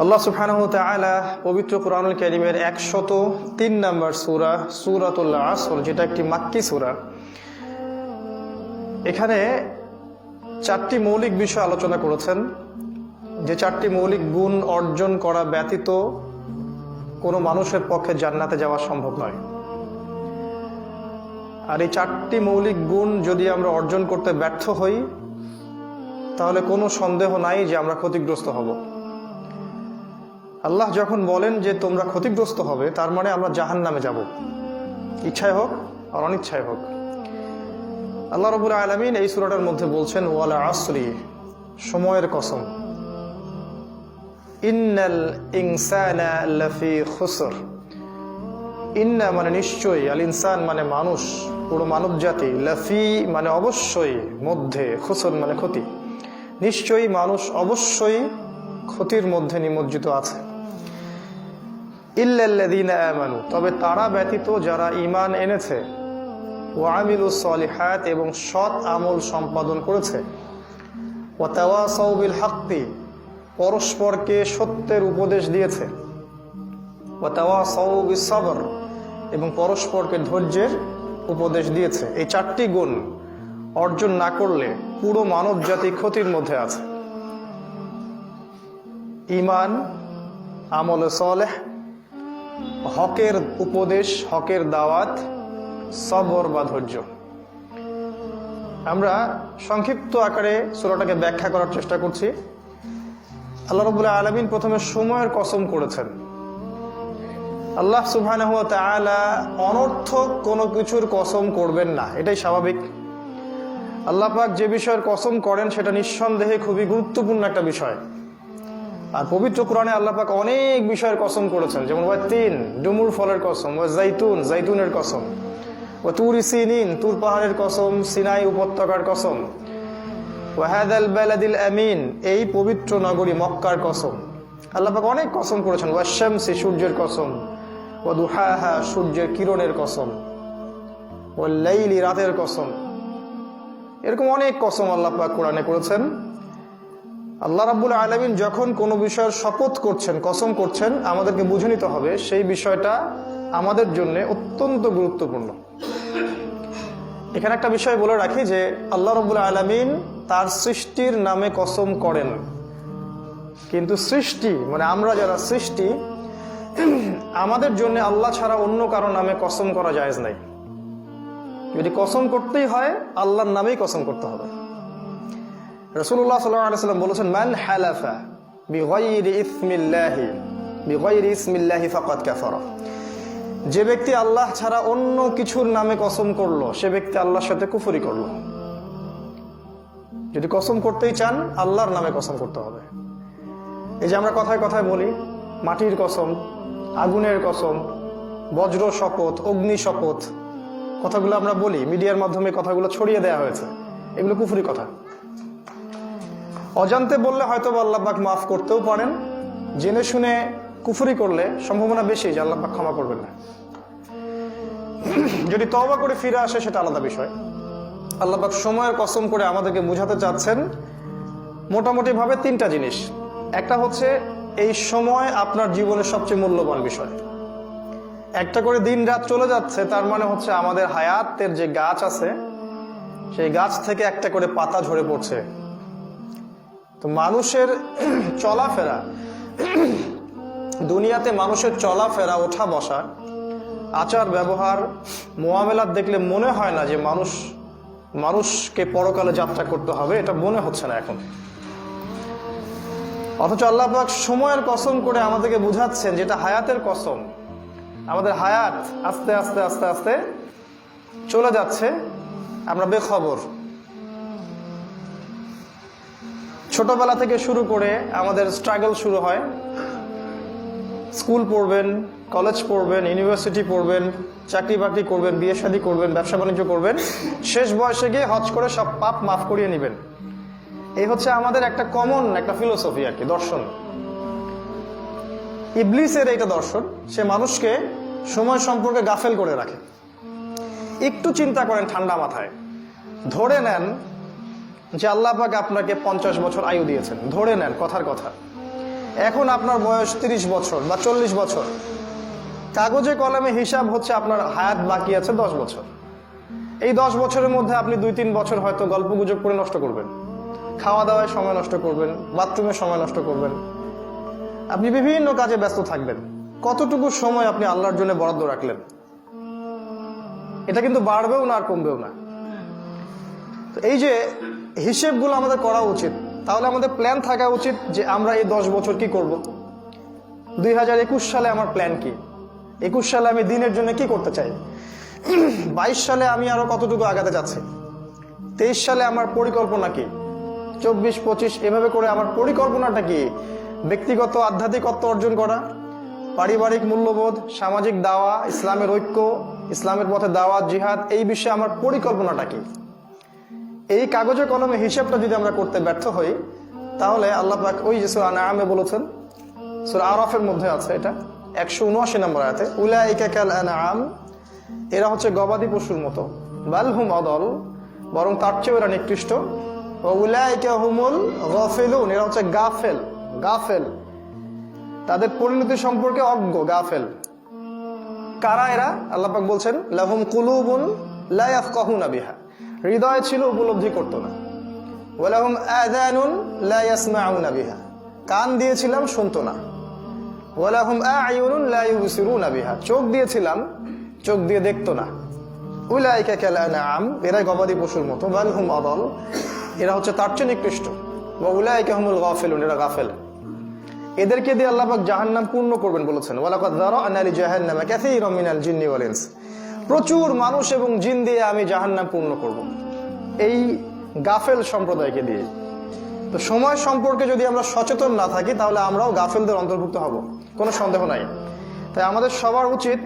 আল্লাহ সুবহানাহু ওয়া তাআলা পবিত্র কুরআনুল কারীমের 103 নম্বর সূরা সূরাতুল আসর, যেটা একটি মাক্কি সূরা, এখানে চারটি মৌলিক বিষয় আলোচনা করেছেন, যে চারটি মৌলিক গুণ অর্জন করা ব্যতীত কোনো মানুষের পক্ষে জান্নাতে যাওয়া সম্ভব নয়। আর এই চারটি মৌলিক গুণ যদি আমরা অর্জন করতে ব্যর্থ হই, তাহলে কোনো সন্দেহ নাই যে আমরা ক্ষতিগ্রস্ত হব। আল্লাহ যখন বলেন যে তোমরা ক্ষতিগ্রস্ত হবে, তার মানে আমরা জাহান্নামে যাব, ইচ্ছায় হোক আর অনিচ্ছায় হোক। আল্লাহ রাব্বুল আলামিন এই সূরাটার মধ্যে বলছেন ওয়াল আসরি, সময়ের কসম, ইন্নাল ইনসানা লাফি খুসর। ইন্না মানে নিশ্চয়ই, আল ইনসান মানে মানুষ, পুরো মানব জাতি, লাফি মানে অবশ্যই, মধ্যে, খুসর মানে ক্ষতি। নিশ্চয়ই মানুষ অবশ্যই ক্ষতির মধ্যে নিমজ্জিত আছে। ইল্লাল্লাযীনা আমানু, তবে তারা ব্যতীত যারা ঈমান এনেছে, ওয়া আমিলুস সলিহাত, এবং সৎ আমল সম্পাদন করেছে, ওয়া তাওয়াসাউ বিল হাক্কি, পরস্পরকে সত্যের উপদেশ দিয়েছে, ওয়া তাওয়াসাউ বিস সবর, এবং পরস্পরকে ধৈর্যের উপদেশ দিয়েছে। এই চারটি গুণ অর্জন না করলে পুরো মানব জাতি ক্ষতির মধ্যে আছে। ঈমান, আমলে সালেহ, হকের উপদেশ, হকের দাওয়াত, সবর বা ধৈর্য। আমরা সংক্ষিপ্ত আকারে সূরাটাকে ব্যাখ্যা করার চেষ্টা করছি। আল্লাহ রাব্বুল আলামিন প্রথমে সময়ের কসম করেছেন। আল্লাহ সুবহানাহু ওয়া তাআলা অনর্থক কোনো কিছুর কসম করবেন না, এটাই স্বাভাবিক। আল্লাহ পাক যে বিষয়ের কসম করেন সেটা নিঃসন্দেহে খুবই গুরুত্বপূর্ণ একটা বিষয়। আর পবিত্র কোরআনে আল্লাহ পাক অনেক বিষয়ের কসম করেছেন, যেমন ওয়াতিন, ডুমুর ফলের কসম, ওয়া জাইতুন, জাইতুনের কসম, ওয়া তুর সিনিন, তুর পাহাড়ের কসম, সিনাই উপত্যকার কসম, ওয়া হাদাল বালাদিল আমিন, এই পবিত্র নগরী মক্কার কসম। আল্লাহ পাক অনেক কসম করেছেন। ওয়া শামসি, সূর্যের কসম, ওয়া দুহাহা, সূর্যের কিরণের কসম, ওয়া লাইলি, রাতের কসম। এরকম অনেক কসম আল্লাহ পাক কোরআনে করেছেন। আল্লাহ রাব্বুল আলামিন যখন কোনো বিষয়ের শপথ করছেন, কসম করছেন, আমাদেরকে বুঝে নিতে হবে সেই বিষয়টা আমাদের জন্য অত্যন্ত গুরুত্বপূর্ণ। এখানে একটা বিষয় বলে রাখি যে আল্লাহ রাব্বুল আলামিন তার সৃষ্টির নামে কসম করেন, কিন্তু সৃষ্টি মানে আমরা যারা সৃষ্টি, আমাদের জন্য আল্লাহ ছাড়া অন্য কারো নামে কসম করা জায়েজ নাই। যদি কসম করতেই হয় আল্লাহর নামেই কসম করতে হবে। রাসূলুল্লাহ সাল্লাল্লাহু আলাইহি ওয়াসাল্লাম বলেছেন মান হালাফা বিগাইরি ইসমিল্লাহি ফাকাদ কাফারা, যে ব্যক্তি আল্লাহ ছাড়া অন্য কিছুর নামে কসম করলো, সে ব্যক্তি আল্লাহর সাথে কুফরি করলো। যদি কসম করতেই চান আল্লাহর নামে কসম করতে হবে। এই যে আমরা কথায় কথায় বলি মাটির কসম, আগুনের কসম, বজ্র শপথ, অগ্নি শপথ, কথাগুলো আমরা বলি, মিডিয়ার মাধ্যমে কথাগুলো ছড়িয়ে দেওয়া হয়েছে, এগুলো কুফরি কথা। অজান্তে বললে হয়তো আল্লাহ পাক মাফ করতেও পারেন, জেনে শুনে কুফরি করলে সম্ভাবনা বেশি যে আল্লাহ পাক ক্ষমা করবেন না। যদি তওবা করে ফিরে আসে সেটা আলাদা বিষয়। আল্লাহ পাক সময়ের কসম করে আমাদেরকে বোঝাতে চাচ্ছেন মোটামুটি ভাবে তিনটা জিনিস। একটা হচ্ছে এই সময় আপনার জীবনের সবচেয়ে মূল্যবান বিষয়। একটা করে দিন রাত চলে যাচ্ছে, তার মানে হচ্ছে আমাদের হায়াতের যে গাছ আছে সেই গাছ থেকে একটা করে পাতা ঝরে পড়ছে। তো মানুষের চলাফেরা, দুনিয়াতে মানুষের চলাফেরা, ওঠা বসা, আচার ব্যবহার, মুআমেলাত দেখলে মনে হয় না যে মানুষকে পরকালে যাত্রা করতে হবে, এটা মনে হচ্ছে না এখন। অথচ আল্লাহ পাক সময়ের কসম করে আমাদেরকে বুঝাচ্ছেন যেটা হায়াতের কসম। আমাদের হায়াত আস্তে আস্তে আস্তে আস্তে চলে যাচ্ছে, আমরা বেখবর। ছোটবেলা থেকে শুরু করে আমাদের স্ট্রাগল শুরু হয়। স্কুল পড়বেন, কলেজ পড়বেন, ইউনিভার্সিটি পড়বেন, চাকরি বাকরি করবেন, বিয়ে শাদী করবেন, ব্যবসা বাণিজ্য করবেন, শেষ বয়সে গিয়ে হজ করে সব পাপ মাফ করিয়ে নেবেন। এই হচ্ছে আমাদের একটা কমন একটা ফিলোসফি আর কি, দর্শন। ইবলিসের এইটা দর্শন, সে মানুষকে সময় সম্পর্কে গাফেল করে রাখে। একটু চিন্তা করেন ঠান্ডা মাথায়, ধরে নেন যে আল্লাহ পাক আপনাকে 50 বছর আয়ু দিয়েছেন, ধরে নেন কথার কথা। এখন আপনার বয়স 30 বছর বা 40 বছর, কাগজে কলমে হিসাব হচ্ছে আপনার হায়াত বাকি আছে 10 বছর। এই 10 বছরের মধ্যে আপনি 2-3 বছর হয়তো গল্প গুজব করে নষ্ট করবেন, খাওয়া দাওয়ায় সময় নষ্ট করবেন, বাথরুমে সময় নষ্ট করবেন, আপনি বিভিন্ন কাজে ব্যস্ত থাকবেন। কতটুকু সময় আপনি আল্লাহর জন্য বরাদ্দ রাখলেন? এটা কিন্তু বাড়বেও না আর কমবেও না। তো এই যে হিসেবগুলো আমাদের করা উচিত। তাহলে আমাদের প্ল্যান থাকা উচিত যে আমরা এই 10 বছর কি করব। 2021 সালে আমার প্ল্যান কি, 21 সালে আমি দিনের জন্য কি করতে চাই, 22 সালে আমি আরো কতটুকু আগাতে যাচ্ছি, 23 সালে আমার পরিকল্পনা কি, 24-25 এভাবে করে আমার পরিকল্পনাটা কি, ব্যক্তিগত আধ্যাত্মিকত্ব অর্জন করা, পারিবারিক মূল্যবোধ, সামাজিক দাওয়া, ইসলামের ঐক্য, ইসলামের পথে দাওয়াত, জিহাদ, এই বিষয়ে আমার পরিকল্পনাটা কি। এই কাগজে কলমে হিসাবটা যদি আমরা করতে ব্যর্থ হই, তাহলে আল্লাহ পাক ওই যে সূরা আনআমে বলেছেন, সূরা আরাফের মধ্যে আছে এটা 179 নম্বর আয়াতে, উলাইকা কাল আনআম, এরা হচ্ছে গবাদি পশুর মতো, বাল হুম আদল, বরং তার চেয়ে এরা নিকৃষ্ট, ওয়া উলাইকা হুমুল গাফিলুন, এরা হচ্ছে গাফেল, তাদের পরিণতি সম্পর্কে অজ্ঞ, গাফেল। কারা এরা? আল্লাহ পাক বলছেন, লাহুম কুলুবুন লা ইয়াফকাহুনা বিহা, হৃদয় ছিল উপলব্ধি করতো না, ওয়া লাহুম আযানুন লা ইয়াসমাউনা বিহা, কান দিয়েছিলাম শুনতো না, ওয়া লাহুম আ'য়ুনুন লা ইউবসিরুনা বিহা, চোখ দিয়েছিলাম চোখ দিয়ে দেখতো না। উলাইকা কাল আনআম, এরা গবাদি পশুর মতো, বাল হুম আদল, এরা হচ্ছে তার চেয়ে নিকৃষ্ট, ওয়া উলাইকা হুমুল গাফিলুন, এরা গাফেল। এদেরকে দিয়ে আল্লাহ পাক জাহান্নাম পূর্ণ করবেন বলেছেন, ওয়ালাকাদ যারা'না লিজাহান্নামা কাসীরাম মিনাল জিন্নি ওয়াল ইনস, প্রচুর মানুষ এবং জিন দিয়ে আমি জাহান্নাম পূর্ণ করব এই গাফেল সম্প্রদায়কে দিয়ে। তো সময় সম্পর্কে যদি আমরা সচেতন না থাকি, তাহলে আমরাও গাফেলদের অন্তর্ভুক্ত হব, কোনো সন্দেহ নাই। তাই আমাদের সবার উচিত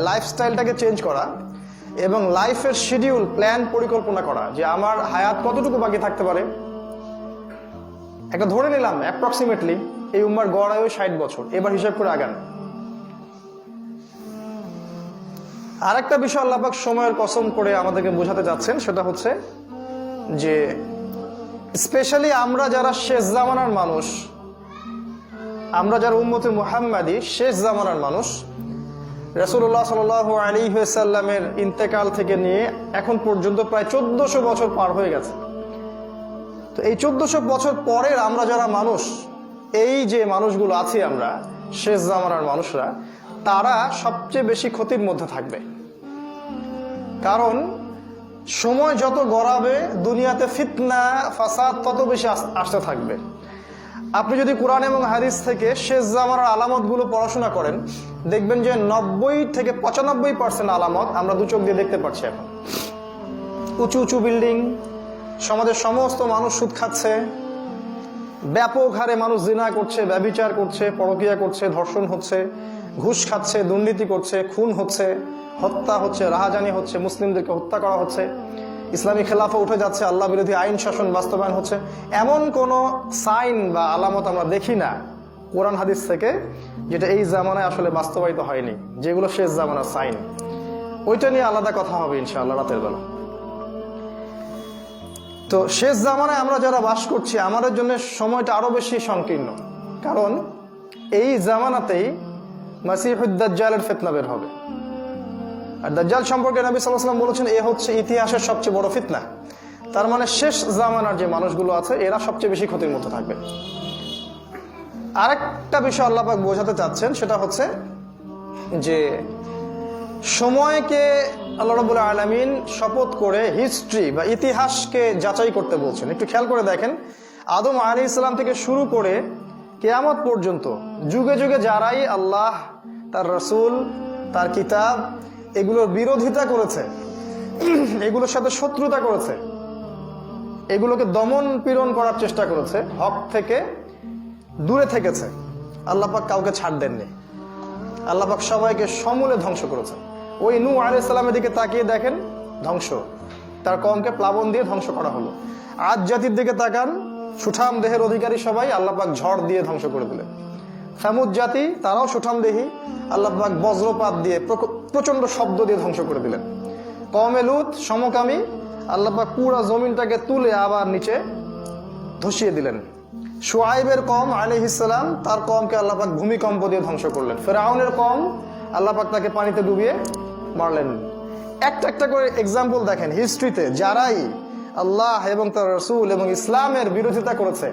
লাইফস্টাইলটাকে চেঞ্জ করা এবং লাইফের শিডিউল, প্ল্যান, পরিকল্পনা করা, যে আমার হায়াত কতটুকু বাকি থাকতে পারে। একটা ধরে নিলাম অ্যাপ্রক্সিমেটলি এই উম্মার গড় আয়ু 60 বছর, এবার হিসাব করে আগান। আরেকটা বিষয় আল্লাহ পাক সময়ের কসম করে আমাদেরকে বোঝাতে যাচ্ছেন, সেটা হচ্ছে যে স্পেশালি আমরা যারা শেষ জামানার মানুষ, আমরা যারা উম্মতে মুহাম্মাদি শেষ জামানার মানুষ, রাসূলুল্লাহ সাল্লাল্লাহু আলাইহি ওয়াসাল্লামের ইন্তেকাল থেকে নিয়ে এখন পর্যন্ত প্রায় 1400 বছর পার হয়ে গেছে। তো এই 1400 বছর পরের আমরা যারা মানুষ, এই যে মানুষগুলো আছি আমরা শেষ জামানার মানুষরা, তারা সবচেয়ে বেশি ক্ষতির মধ্যে থাকবে। কারণ সময় যত গড়াবে, দুনিয়াতে ফিতনা ফাসাদ তত বেশি আসতে থাকবে। আপনি যদি কোরআন এবং হাদিস থেকে শেষ জামানার আলামতগুলো পড়াশোনা করেন, দেখবেন যে 90 থেকে 95% আলামত আমরা দু চোখ দিয়ে দেখতে পাচ্ছি। এখন উঁচু উঁচু বিল্ডিং, সমাজের সমস্ত মানুষ সুদ খাচ্ছে, ব্যাপক হারে মানুষ জিনা করছে, ব্যভিচার করছে, পরকীয়া করছে, ধর্ষণ হচ্ছে, ঘুষ খাচ্ছে, দুর্নীতি করছে, খুন হচ্ছে, হত্যা হচ্ছে, রাহাজানি হচ্ছে, মুসলিমদেরকে হত্যা করা হচ্ছে, ইসলামী খেলাফা উঠে যাচ্ছে, আল্লাহ বিরোধী আইন শাসন বাস্তবায়ন হচ্ছে। এমন কোনো সাইন বা আলামত আমরা দেখি না কোরআন হাদিস থেকে যেটা এই জামানায় আসলে বাস্তবায়িত হয়নি, যেগুলো শেষ জামানার সাইন। ওইটা নিয়ে আলাদা কথা হবে ইনশাআল্লাহ রাতের বেলা। তো শেষ জামানায় আমরা যারা বাস করছি, আমাদের জন্য সময়টা আরো বেশি সংকীর্ণ, কারণ এই জামানাতেই মাসিহুদ দাজ্জালের ফিতনা বের হবে। আর দাজ্জাল সম্পর্কে নবী সাল্লাল্লাহু আলাইহি ওয়াসাল্লাম বলেছেন, এ হচ্ছে ইতিহাসের সবচেয়ে বড় ফিতনা। তার মানে শেষ জামানার যে মানুষগুলো আছে, এরা সবচেয়ে বেশি ক্ষতির মধ্যে থাকবে। আরেকটা বিষয় আল্লাহ পাক বোঝাতে চাচ্ছেন, সেটা হচ্ছে যে সময়কে আল্লাহ রাব্বুল আলামিন শপথ করে হিস্ট্রি বা ইতিহাসকে যাচাই করতে বলছেন। একটু খেয়াল করে দেখেন, আদম আলাইহিস সালাম থেকে শুরু করে কিয়ামত পর্যন্ত যুগে যুগে যারাই আল্লাহ, তার রাসূল, তার কিতাব এগুলোর বিরোধিতা করেছে, এগুলোর সাথে শত্রুতা করেছে, এগুলোকে দমন পীড়ন করার চেষ্টা করেছে, হক থেকে দূরে থেকেছে, আল্লাহ পাক কাউকে ছাড় দেননি। আল্লাহ পাক সবাইকে সমূলে ধ্বংস করেছে। ওই নূহ আলাইহিস সালামের দিকে তাকিয়ে দেখেন, ধ্বংস, তার কওমকে প্লাবন দিয়ে ধ্বংস করা হলো। আদ জাতির দিকে তাকান, সুঠাম দেহের অধিকারী সবাই, আল্লাহ পাক ঝড় দিয়ে ধ্বংস করে দিলেন। সামুদ জাতি, তারাও সুঠাম দেহী, আল্লাহ পাক বজ্রপাত দিয়ে প্রচন্ড শব্দ দিয়ে ধ্বংস করে দিলেন। কওমে লূত সমকামী, আল্লাহ পাক পুরা জমিনটাকে তুলে আবার নিচে ধসিয়ে দিলেন। শুআইবের কওম আলাইহিস সালাম, তার কওমকে আল্লাহ পাক ভূমিকম্প দিয়ে ধ্বংস করলেন। ফিরআউনের কওম, আল্লাহ পাক তাকে পানিতে ডুবিয়ে মারলেন। একটা একটা করে এক্সাম্পল দেখেন হিস্ট্রিতে, যারাই আল্লাহ এবং তার রাসূল এবং ইসলামের বিরোধিতা করেছে